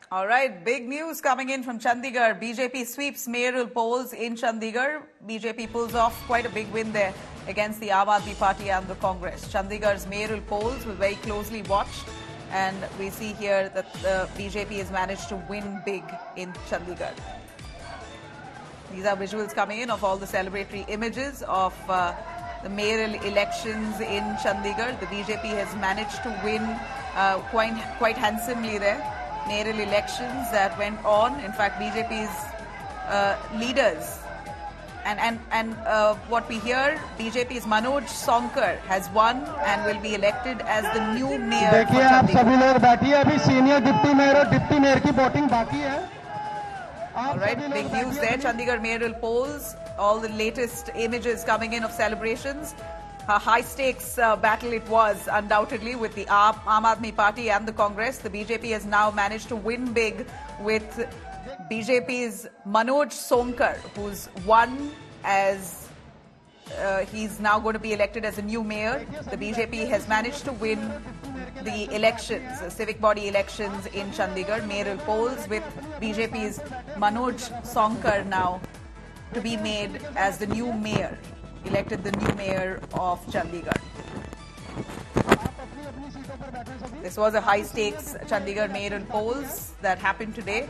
All right, big news coming in from Chandigarh. BJP sweeps mayoral polls in Chandigarh. BJP pulls off quite a big win there against the AAP Party and the Congress. Chandigarh's mayoral polls were very closely watched, and we see here that the BJP has managed to win big in Chandigarh. These are visuals coming in of all the celebratory images of the mayoral elections in Chandigarh. The BJP has managed to win quite handsomely there. Mayoral elections that went on. In fact, BJP's leaders and what we hear, BJP's Manoj Sonkar has won and will be elected as the new mayor. देखिए आप सभी लोग बैठिए, अभी senior deputy mayor और deputy mayor की voting बाकी है. All right, big news there. Chandigarh mayoral polls, all the latest images coming in of celebrations. A high-stakes battle it was, undoubtedly, with the Aam Aadmi Party and the Congress. The BJP has now managed to win big with BJP's Manoj Sonkar, who's won as he's now going to be elected as a new mayor. The BJP has managed to win the elections, civic body elections in Chandigarh, mayoral polls, with BJP's Manoj Sonkar now to be made as the new mayor. Elected the new mayor of Chandigarh. This was a high-stakes Chandigarh mayoral polls that happened today,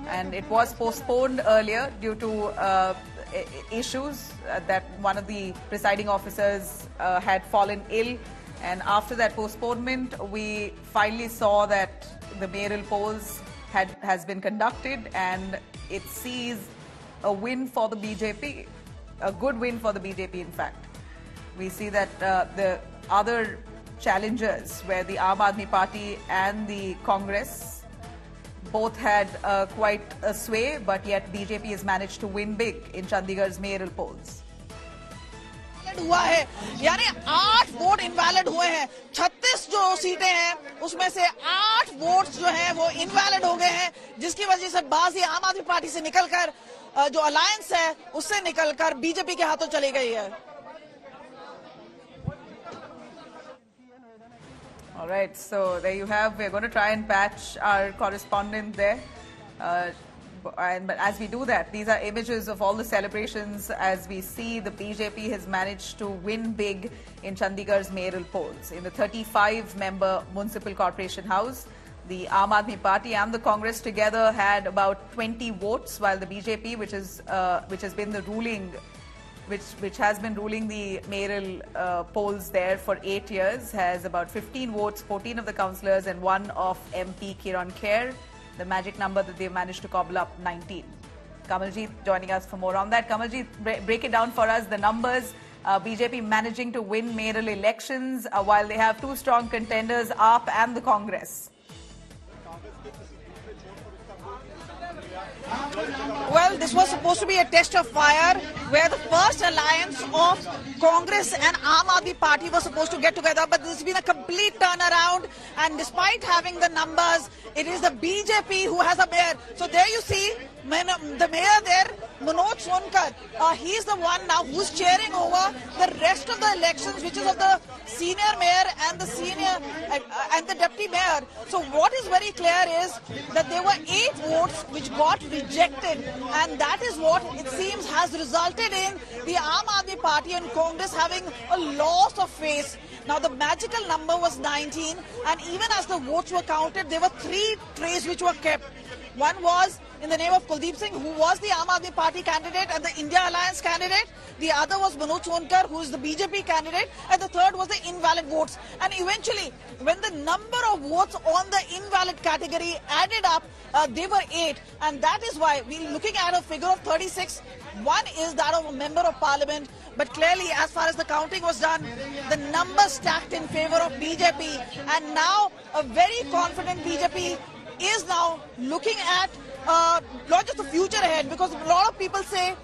and it was postponed earlier due to issues that one of the presiding officers had fallen ill, and after that postponement, we finally saw that the mayoral polls has been conducted, and it sees a win for the BJP. A good win for the BJP, in fact. We see that the other challengers, where the Aam Aadmi Party and the Congress both had quite a sway, but yet BJP has managed to win big in Chandigarh's mayoral polls. हुआ है, यानी 8 vote invalid हुए हैं. 36 जो सीटें हैं उसमें से 8 वोट्स जो हैं वो इनवैलिड हो गए हैं, जिसकी वजह से बाजी आम आदमी पार्टी से निकलकर जो अलायंस है उससे निकलकर बीजेपी के हाथों चली गई है. All right, so there you have. We're going to try and patch our correspondent there. But as we do that, these are images of all the celebrations as we see the BJP has managed to win big in Chandigarh's mayoral polls. In the 35-member Municipal Corporation House, the Aam Aadmi Party and the Congress together had about 20 votes, while the BJP, which has been ruling the mayoral polls there for 8 years, has about 15 votes, 14 of the councillors and 1 of MP Kirron Kher. The magic number that they've managed to cobble up, 19. Kamaljeet joining us for more on that. Kamaljeet, break it down for us, the numbers. BJP managing to win mayoral elections while they have 2 strong contenders, AAP and the Congress. Well, this was supposed to be a test of fire where the first alliance of Congress and Aam Aadmi Party was supposed to get together, but this has been a complete turnaround, and despite having the numbers, it is the BJP who has a mayor. So there you see the mayor there, Manoj Sonkar. He's the one now who's chairing over the rest of the elections, which is of the senior mayor and the deputy mayor. So what is very clear is that there were 8 votes which got rejected, and that is what it seems has resulted in the Aam Aadmi Party and Congress having a loss of face. Now the magical number was 19, and even as the votes were counted, there were 3 trays which were kept. One was in the name of Kuldeep Singh, who was the Aam Aadmi Party candidate and the India Alliance candidate. The other was Manoj Sonkar, who is the BJP candidate. And the third was the invalid votes. And eventually, when the number of votes on the invalid category added up, they were 8. And that is why we're looking at a figure of 36. One is that of a member of parliament. But clearly, as far as the counting was done, the numbers stacked in favor of BJP. And now a very confident BJP is now looking at not just the future ahead, because a lot of people say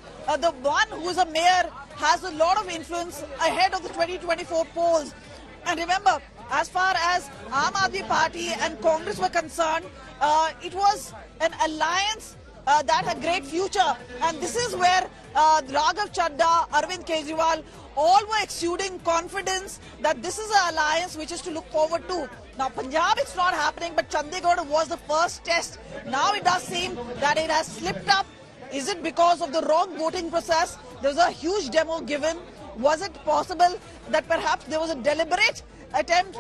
the one who is a mayor has a lot of influence ahead of the 2024 polls. And remember, as far as Aam Aadmi Party and Congress were concerned, it was an alliance that a great future. And this is where Raghav Chadda, Arvind Kejriwal, all were exuding confidence that this is an alliance which is to look forward to. Now, Punjab, it's not happening, but Chandigarh was the first test. Now it does seem that it has slipped up. Is it because of the wrong voting process? There was a huge demo given. Was it possible that perhaps there was a deliberate attempt?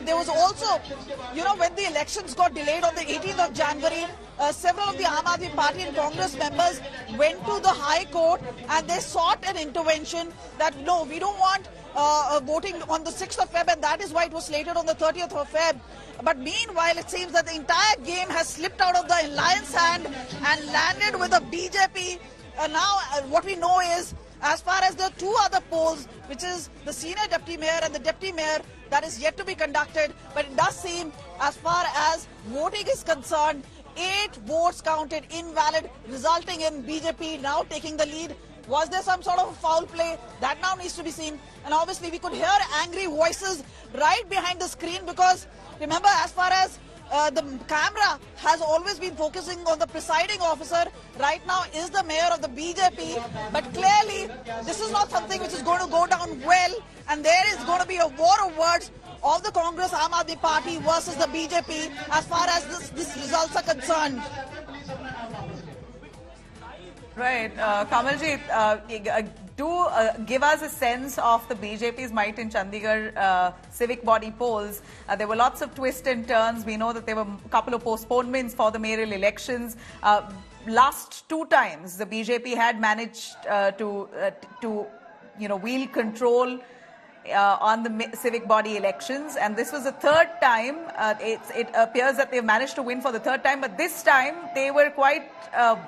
There was also, when the elections got delayed on the 18th of January, several of the Aam Aadmi Party and Congress members went to the High Court and they sought an intervention that no, we don't want voting on the 6th of Feb, and that is why it was slated on the 30th of Feb. But meanwhile, it seems that the entire game has slipped out of the alliance hand and landed with the BJP. Now, what we know is, as far as the two other polls, which is the senior deputy mayor and the deputy mayor, that is yet to be conducted. But it does seem, as far as voting is concerned, 8 votes counted invalid, resulting in BJP now taking the lead. Was there some sort of foul play? That now needs to be seen. And obviously, we could hear angry voices right behind the screen because, remember, as far as the camera has always been focusing on the presiding officer. Right now is the mayor of the BJP. But clearly, this is not something which is going to go down well. And there is going to be a war of words of the Congress Aam Aadmi Party versus the BJP as far as these results are concerned. Right. Kamalji, do give us a sense of the BJP's might in Chandigarh civic body polls. There were lots of twists and turns. We know that there were a couple of postponements for the mayoral elections. Last 2 times, the BJP had managed to wield control on the civic body elections, and this was the 3rd time. It appears that they've managed to win for the 3rd time, but this time they were quite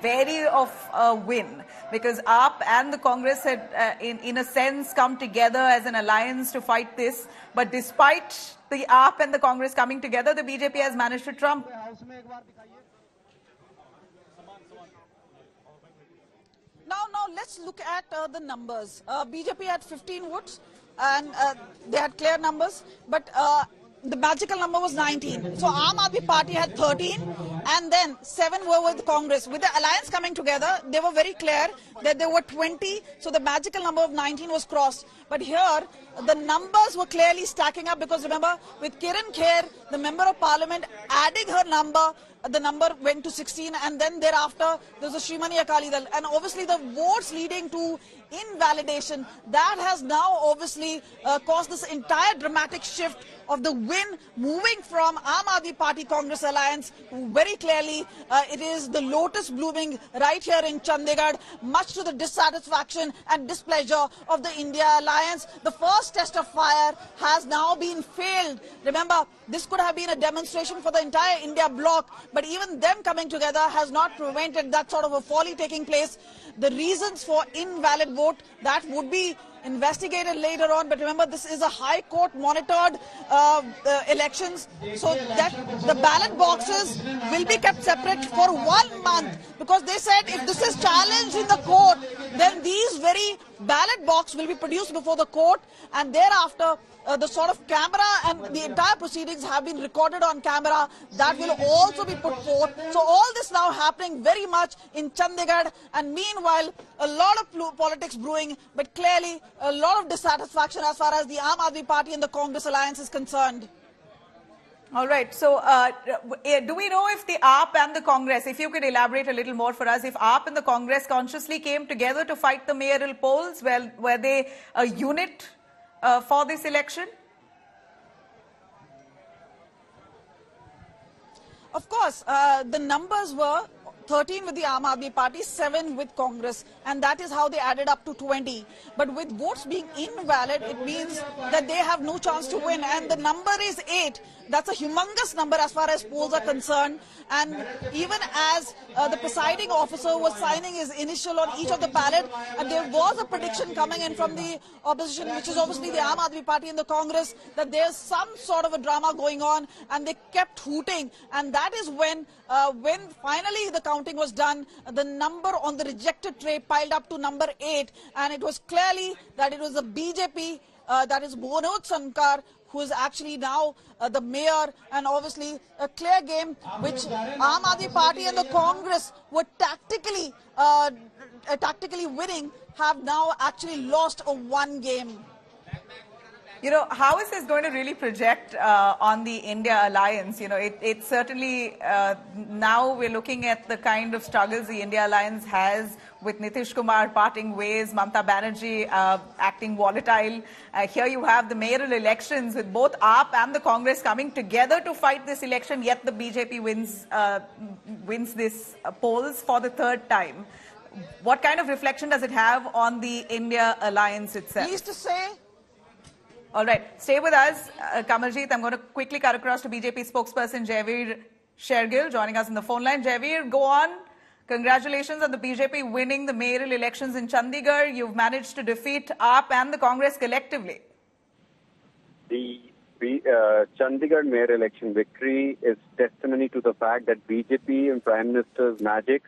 wary of a win because AAP and the Congress had, in a sense, come together as an alliance to fight this. But despite the AAP and the Congress coming together, the BJP has managed to trump. Now let's look at the numbers. BJP had 15 votes. And they had clear numbers, but the magical number was 19. So Aam Aadmi Party had 13, and then 7 were with Congress. With the alliance coming together, they were very clear that there were 20, so the magical number of 19 was crossed. But here, the numbers were clearly stacking up because remember, with Kirron Kher, the Member of Parliament, adding her number, the number went to 16, and then thereafter there was a Shrimani Akali Dal. And obviously the votes leading to invalidation, that has now obviously caused this entire dramatic shift of the win moving from Aam Aadmi Party Congress alliance. Very clearly, it is the lotus blooming right here in Chandigarh, much to the dissatisfaction and displeasure of the India alliance. The first test of fire has now been failed. Remember, this could have been a demonstration for the entire India bloc, but even them coming together has not prevented that sort of a folly taking place. The reasons for invalid vote, that would be investigated later on, but remember, this is a High Court monitored elections, so that the ballot boxes will be kept separate for 1 month, because they said if this is challenged in the court, then these very ballot box will be produced before the court, and thereafter the sort of camera and the entire proceedings have been recorded on camera. That will also be put forth. So all this now happening very much in Chandigarh, and meanwhile a lot of politics brewing, but clearly a lot of dissatisfaction as far as the Aam Aadmi Party and the Congress alliance is concerned. All right. So, do we know if the AAP and the Congress, if you could elaborate a little more for us, if AAP and the Congress consciously came together to fight the mayoral polls, well, were they a unit for this election? Of course, the numbers were 13 with the Aam Aadmi Party, 7 with Congress, and that is how they added up to 20. But with votes being invalid, it means that they have no chance to win, and the number is 8. That's a humongous number as far as polls are concerned. And even as the presiding officer was signing his initial on each of the ballot, and there was a prediction coming in from the opposition, which is obviously the Aam Aadmi Party and the Congress, that there's some sort of a drama going on, and they kept hooting. And that is when finally the counting was done, the number on the rejected tray piled up to number 8, and it was clearly that it was the BJP, that is Manoj Sonkar, who is actually now the mayor, and obviously a clear game which Aam Aadmi Party and the Congress were tactically winning, have now actually lost one game. You know, how is this going to really project on the India alliance? You know, it certainly, now we're looking at the kind of struggles the India alliance has with Nitish Kumar parting ways, Mamata Banerjee acting volatile. Here you have the mayoral elections with both AAP and the Congress coming together to fight this election, yet the BJP wins this polls for the third time. What kind of reflection does it have on the India alliance itself? Pleased to say. All right, stay with us. Kamaljeet, I'm going to quickly cut across to BJP spokesperson Jaivir Shergill joining us on the phone line. Jaivir, go on. Congratulations on the BJP winning the mayoral elections in Chandigarh. You've managed to defeat AAP and the Congress collectively. The Chandigarh mayor election victory is testimony to the fact that BJP and Prime Minister's magic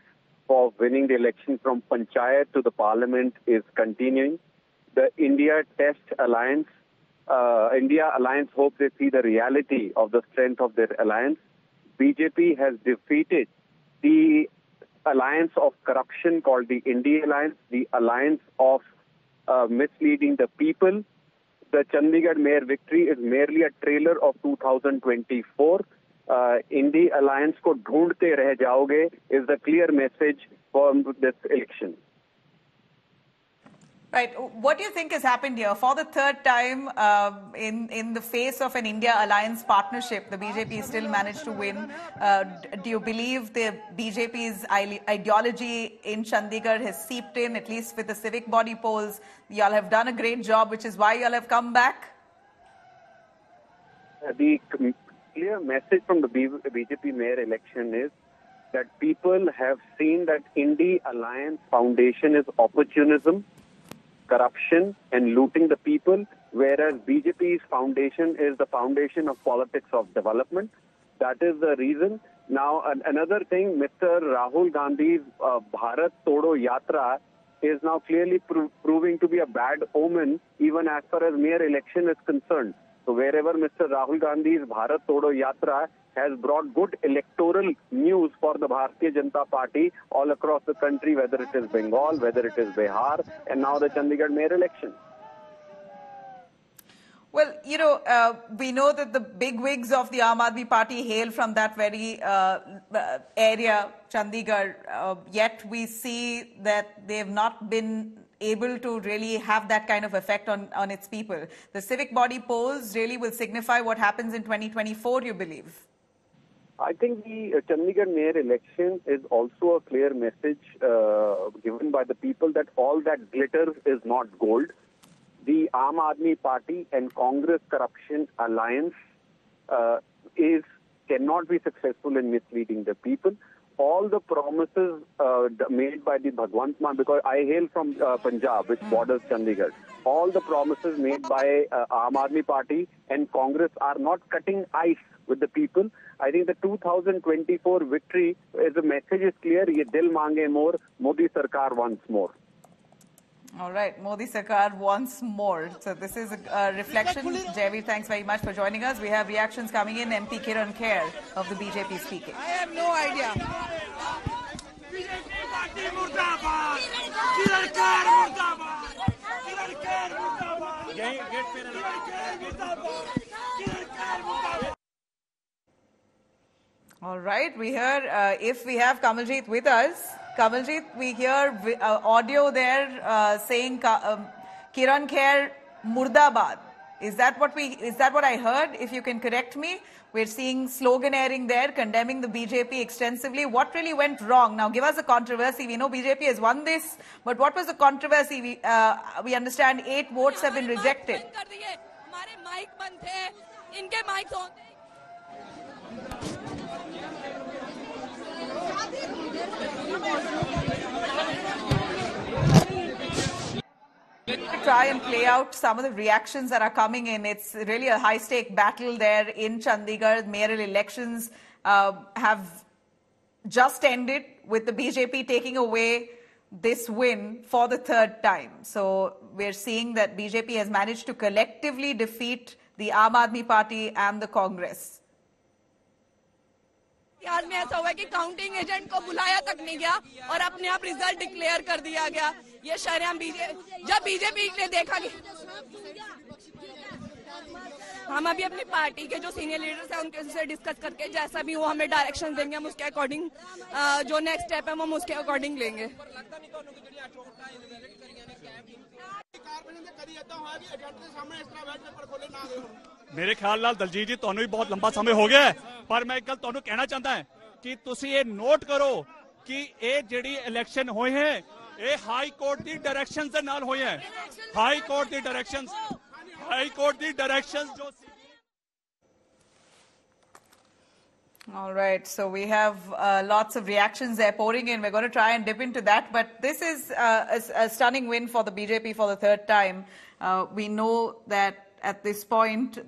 for winning the election from Panchayat to the Parliament is continuing. The India Alliance hopes they see the reality of the strength of their alliance. BJP has defeated the alliance of corruption called the India Alliance, the alliance of misleading the people. The Chandigarh mayor victory is merely a trailer of 2024. India Alliance ko dhoondte reh jaoge is the clear message for this election. Right. What do you think has happened here? For the third time, in the face of an India alliance partnership, the BJP still managed to win. Do you believe the BJP's ideology in Chandigarh has seeped in, at least with the civic body polls? Y'all have done a great job, which is why y'all have come back? The clear message from the BJP mayor election is that people have seen that India Alliance foundation is opportunism, corruption and looting the people, whereas BJP's foundation is the foundation of politics of development. That is the reason. Now, another thing, Mr. Rahul Gandhi's Bharat Todo Yatra is now clearly proving to be a bad omen, even as far as mayor election is concerned. So wherever Mr. Rahul Gandhi's Bharat Todo Yatra has brought good electoral news for the Bharatiya Janata Party all across the country, whether it is Bengal, whether it is Bihar, and now the Chandigarh mayor election. Well, you know, we know that the big wigs of the Aam Aadmi Party hail from that very area, Chandigarh, yet we see that they have not been able to really have that kind of effect on its people. The civic body polls really will signify what happens in 2024, you believe? I think the Chandigarh mayor election is also a clear message given by the people that all that glitters is not gold. The Aam Aadmi Party and Congress corruption alliance cannot be successful in misleading the people. All the promises made by the Bhagwant Mann, because I hail from Punjab, which borders Chandigarh, all the promises made by Aam Aadmi Party and Congress are not cutting ice with the people. I think the 2024 victory is the message is clear. Ye dil mange more, Modi Sarkar once more. All right, Modi Sarkar once more. So this is a reflection. Jaivir, thanks very much for joining us. We have reactions coming in. MP Kirron Kher of the BJP speaking. I have no idea. All right, we hear, if we have Kamaljeet with us, Kamaljeet, we hear audio there saying Kirron Kher Murdabad. Is that what I heard? If you can correct me, we're seeing sloganeering there, condemning the BJP extensively. What really went wrong? Now, give us a controversy. We know BJP has won this, but what was the controversy? We understand 8 votes have been rejected. Try and play out some of the reactions that are coming in. It's really a high-stake battle there in Chandigarh. Mayoral elections have just ended with the BJP taking away this win for the third time. So we're seeing that BJP has managed to collectively defeat the Aam Aadmi Party and the Congress. आज में ऐसा हुआ कि counting agent को बुलाया तक नहीं गया और अपने आप रिजल्ट डिक्लेयर कर दिया गया। ये शर्म जब बीजेपी ने देखा कि हम अभी अपनी पार्टी के जो सीनियर लीडर्स हैं उनके से डिस्कस करके जैसा भी वो हमें डायरेक्शन देंगे हम उसके अकॉर्डिंग जो नेक्स्ट स्टेप है हम उसके अकॉर्डिंग लेंगे। मेरे ख्याल नाल दलजीत जी ਤੁਹਾਨੂੰ भी बहुत लंबा समय हो गया है पर मैं एक गल ਤੁਹਾਨੂੰ कहना चाहता है कि ਤੁਸੀਂ ਇਹ ਨੋਟ ਕਰੋ कि ਇਹ ਜਿਹੜੀ ਇਲੈਕਸ਼ਨ ਹੋਏ ਹੈ ਇਹ ਹਾਈ ਕੋਰਟ ਦੀ ਡਾਇਰੈਕਸ਼ਨਸ ਦੇ ਨਾਲ ਹੋਏ ਹੈ। ਹਾਈ ਕੋਰਟ ਦੀ ਡਾਇਰੈਕਸ਼ਨਸ ਜੋ All right, so we have lots of reactions there pouring in. We're going to try and dip into that, but this is a stunning win for the BJP for the third time. We know that at this point,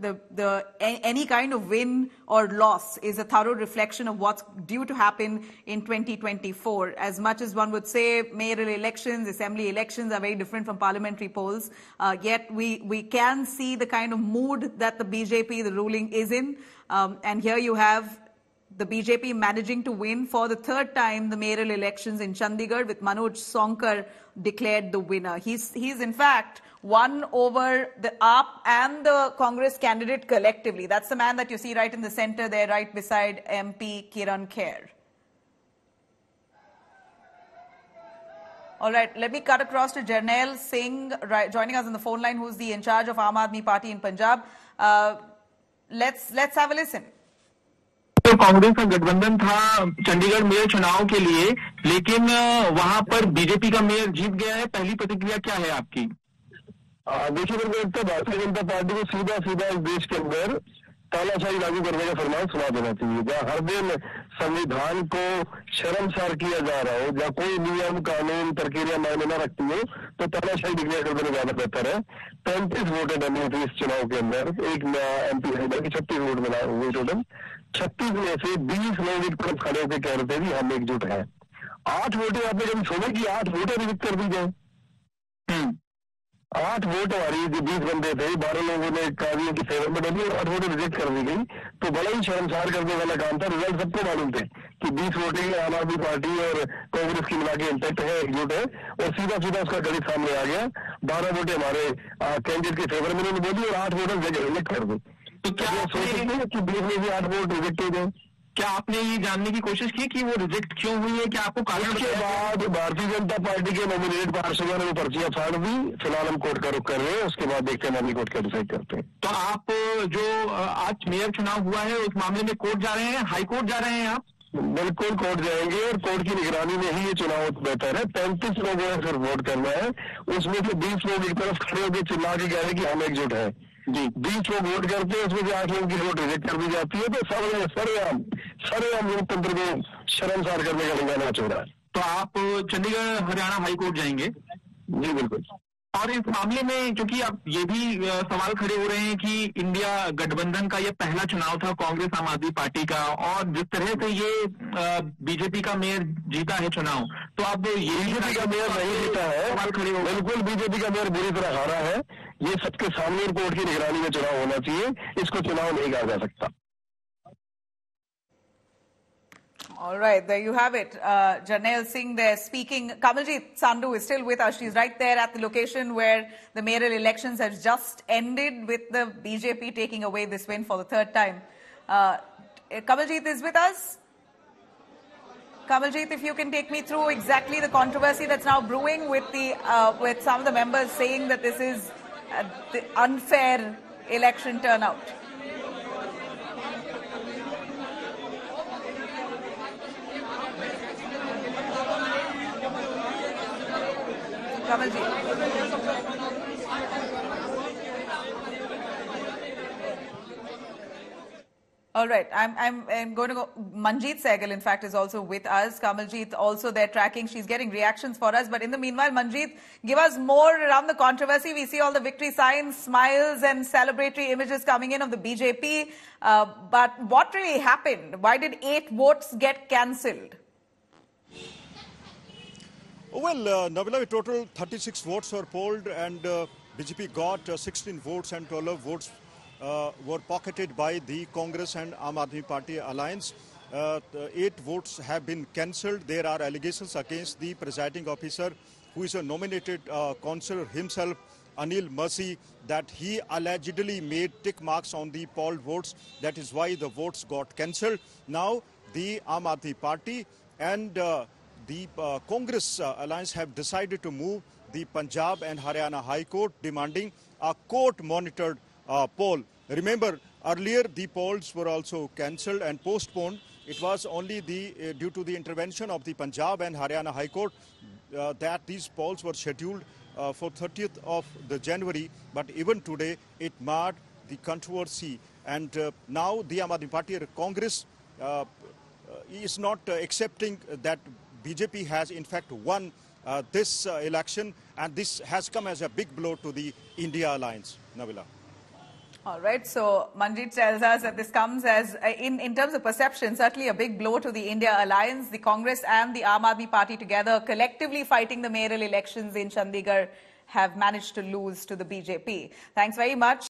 any kind of win or loss is a thorough reflection of what's due to happen in 2024. As much as one would say mayoral elections, assembly elections are very different from parliamentary polls, yet we can see the kind of mood that the BJP, the ruling, is in. And here you have the BJP managing to win for the third time the mayoral elections in Chandigarh, with Manoj Sonkar declared the winner. He's in fact won over the AAP and the Congress candidate collectively. That's the man that you see right in the center there, right beside MP Kirron Kher. All right, let me cut across to Kirron Singh, joining us on the phone line, who's the in charge of Aam Aadmi Party in Punjab. Let's have a listen. तो कांग्रेस का गठबंधन था Chandigarh mayor चुनाव के लिए, लेकिन वहां पर बीजेपी का मेयर जीत गया है। पहली प्रतिक्रिया क्या है आपकी? देखिए, मेरे को लगता है भारतीय जनता पार्टी को सीधा इस देश के अंदर तानाशाही लागू करने का फरमान सुना देना चाहिए। जहाँ हर दिन संविधान को शर्मसार किया जा रहा हो, जहाँ कोई नियम कानून प्रक्रिया मायने न रखती हो, तो तानाशाही डिक्लेयर कर देना ज्यादा बेहतर है। 35 वोटें डली थी इस चुनाव के अंदर, एक MP है बल्कि 36 वोट मिला हुए टोटल। 36 में से 20 लोग एक तरफ खड़े होकर कह रहे थे कि हम एकजुट हैं। 8 वोटें आपने कभी छोड़े कि 8 वोटें रिजेक्ट कर दी जाए? 8 वोट हमारी जो 20 बंदे थे, 12 लोगों ने काजियों की फेवर में डली और 8 वोटें रिजेक्ट कर दी गई। तो बड़ा ही शर्मसार करने वाला काम था। रिजल्ट सबको मालूम थे कि 20 वोटें आम आदमी पार्टी और कांग्रेस की मिला के इंटैक्ट है, एकजुट है, और सीधा उसका गणित सामने आ गया। 12 वोटें हमारे कैंडिडेट के फेवर में उन्होंने बोली और 8 वोटें रिजेक्ट कर दी। तो क्या सोच सकते हैं कि 20 में भी 8 वोट रिजेक्ट हो गए? क्या आपने ये जानने की कोशिश की कि वो रिजेक्ट क्यों हुई है? क्या आपको कारण के बाद भारतीय जनता पार्टी के नॉमिनेटेड पार्षदों ने वो पर्चियां फाड़ दी। फिलहाल हम कोर्ट का रुख कर रहे हैं, उसके बाद देखते हैं मामले कोर्ट का डिसाइड करते हैं। तो आप जो आज मेयर चुनाव हुआ है उस मामले में कोर्ट जा रहे हैं, हाई कोर्ट जा रहे हैं आप? बिल्कुल कोर्ट जाएंगे और कोर्ट की निगरानी में ही ये चुनाव बेहतर है। 35 लोगों ने फिर वोट करना है, उसमें से 20 लोग एक तरफ खड़े होकर चिल्ला के कह रहे हैं कि हम एकजुट है जी। 20 लोग वोट करते हैं, उसमें से 8 लोगों की वोट रिजेक्ट कर दी जाती है। तो सरेआम लोकतंत्र को शर्मसार करने का हंगामा हो रहा है। तो आप चंडीगढ़ हरियाणा हाई कोर्ट जाएंगे? जी बिल्कुल। और इस मामले में क्योंकि अब ये भी सवाल खड़े हो रहे हैं कि इंडिया गठबंधन का ये पहला चुनाव था कांग्रेस आम आदमी पार्टी का, और जिस तरह से ये बीजेपी का मेयर जीता है चुनाव, तो अब ये बीजेपी का मेयर नहीं जीता है, सवाल खड़े हो। बिल्कुल बीजेपी का मेयर बुरी तरह हारा है। ये सबके सामने कोर्ट की निगरानी में चुनाव होना चाहिए, इसको चुनाव नहीं कहा जा सकता। All right, there you have it. Kirron Singh there speaking. Kamaljeet Sandhu is still with us. She's right there at the location where the mayoral elections have just ended, with the BJP taking away this win for the third time. Kamaljeet is with us. Kamaljeet, if you can take me through exactly the controversy that's now brewing with some of the members saying that this is the unfair election turnout. Kamaljeet. All right, I'm going to go. Manjeet Sehgal, in fact, is also with us. Kamaljeet also there tracking. She's getting reactions for us. But in the meanwhile, Manjeet, give us more around the controversy. We see all the victory signs, smiles and celebratory images coming in of the BJP. But what really happened? Why did 8 votes get cancelled? Well, Nabila, in total 36 votes were polled, and BJP got 16 votes and 12 votes were pocketed by the Congress and Aam Aadmi Party alliance. 8 votes have been cancelled. There are allegations against the presiding officer, who is a nominated councillor himself, Anil Mercy, that he allegedly made tick marks on the polled votes. That is why the votes got cancelled. Now, the Aam Aadmi Party and the Congress alliance have decided to move the Punjab and Haryana High Court, demanding a court-monitored poll. Remember, earlier the polls were also cancelled and postponed. It was only due to the intervention of the Punjab and Haryana High Court that these polls were scheduled for 30th of the January. But even today, it marred the controversy. And now the Aam Aadmi Party Congress is not accepting that BJP has in fact won this election, and this has come as a big blow to the India alliance. Nabila. All right, so Manjit tells us that this comes as, in terms of perception, certainly a big blow to the India alliance. The Congress and the Aam Aadmi Party together, collectively fighting the mayoral elections in Chandigarh, have managed to lose to the BJP. Thanks very much.